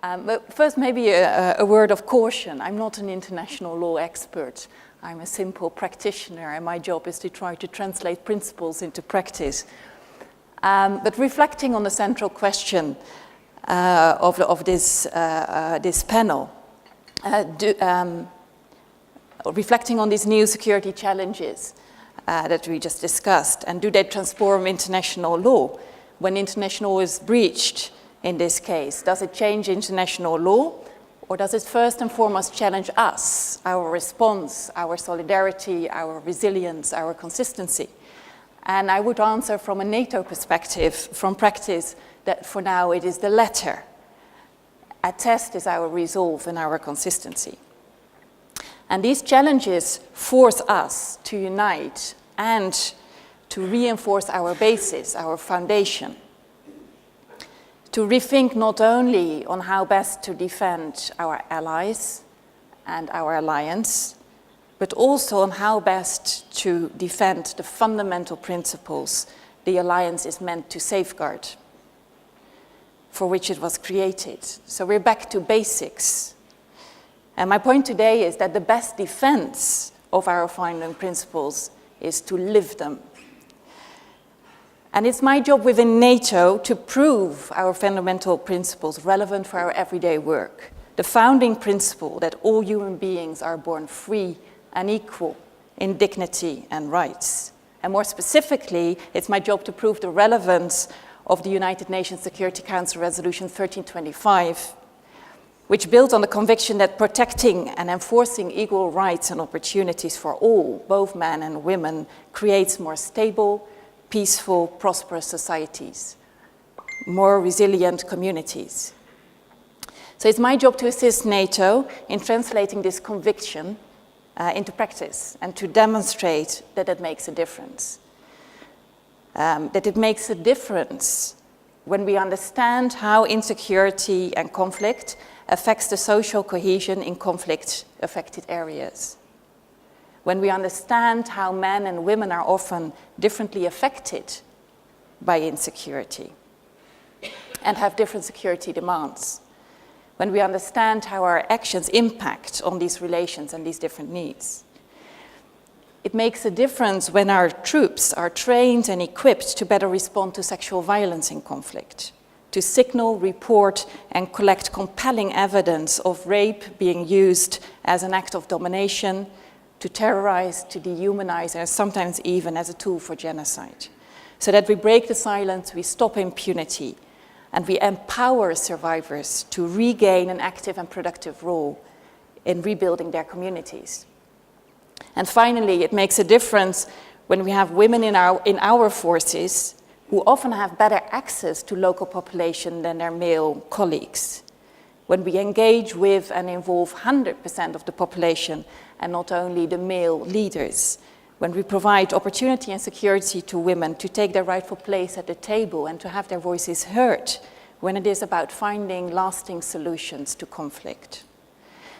But first, maybe a word of caution. I'm not an international law expert. I'm a simple practitioner, and my job is to try to translate principles into practice. But reflecting on the central question of this panel, reflecting on these new security challenges that we just discussed, and do they transform international law? When international law is breached, in this case, does it change international law, or does it first and foremost challenge us, our response, our solidarity, our resilience, our consistency? And I would answer from a NATO perspective, from practice, that for now it is the latter. At test is our resolve and our consistency. And these challenges force us to unite and to reinforce our basis, our foundation. To rethink not only on how best to defend our allies and our alliance, but also on how best to defend the fundamental principles the alliance is meant to safeguard, for which it was created. So we're back to basics. And my point today is that the best defense of our founding principles is to live them. And it's my job within NATO to prove our fundamental principles relevant for our everyday work. The founding principle that all human beings are born free and equal in dignity and rights. And more specifically, it's my job to prove the relevance of the United Nations Security Council Resolution 1325, which builds on the conviction that protecting and enforcing equal rights and opportunities for all, both men and women, creates more stable, peaceful, prosperous societies, more resilient communities. So it's my job to assist NATO in translating this conviction into practice and to demonstrate that it makes a difference. That it makes a difference when we understand how insecurity and conflict affects the social cohesion in conflict-affected areas. When we understand how men and women are often differently affected by insecurity and have different security demands. When we understand how our actions impact on these relations and these different needs. It makes a difference when our troops are trained and equipped to better respond to sexual violence in conflict, to signal, report, and collect compelling evidence of rape being used as an act of domination, to terrorize, to dehumanize, and sometimes even as a tool for genocide. So that we break the silence, we stop impunity, and we empower survivors to regain an active and productive role in rebuilding their communities. And finally, it makes a difference when we have women in our forces who often have better access to local population than their male colleagues. When we engage with and involve 100% of the population and not only the male leaders, when we provide opportunity and security to women to take their rightful place at the table and to have their voices heard, when it is about finding lasting solutions to conflict.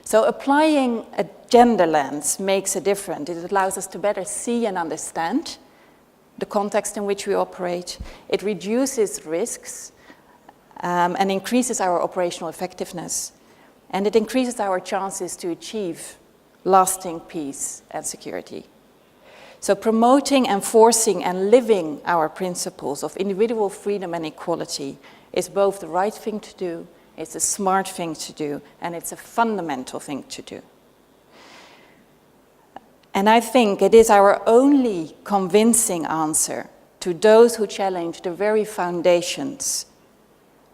So applying a gender lens makes a difference. It allows us to better see and understand the context in which we operate. It reduces risks and increases our operational effectiveness. And it increases our chances to achieve lasting peace and security. So promoting, enforcing, and living our principles of individual freedom and equality is both the right thing to do, it's a smart thing to do, and it's a fundamental thing to do. And I think it is our only convincing answer to those who challenge the very foundations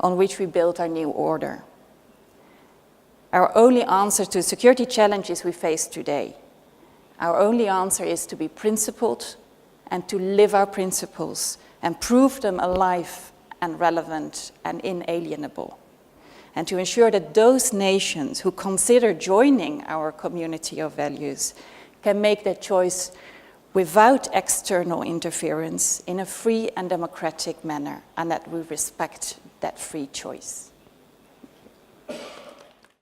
on which we build our new order. Our only answer to security challenges we face today. Our only answer is to be principled and to live our principles and prove them alive and relevant and inalienable. And to ensure that those nations who consider joining our community of values can make that choice without external interference in a free and democratic manner, and that we respect that free choice. Thank you.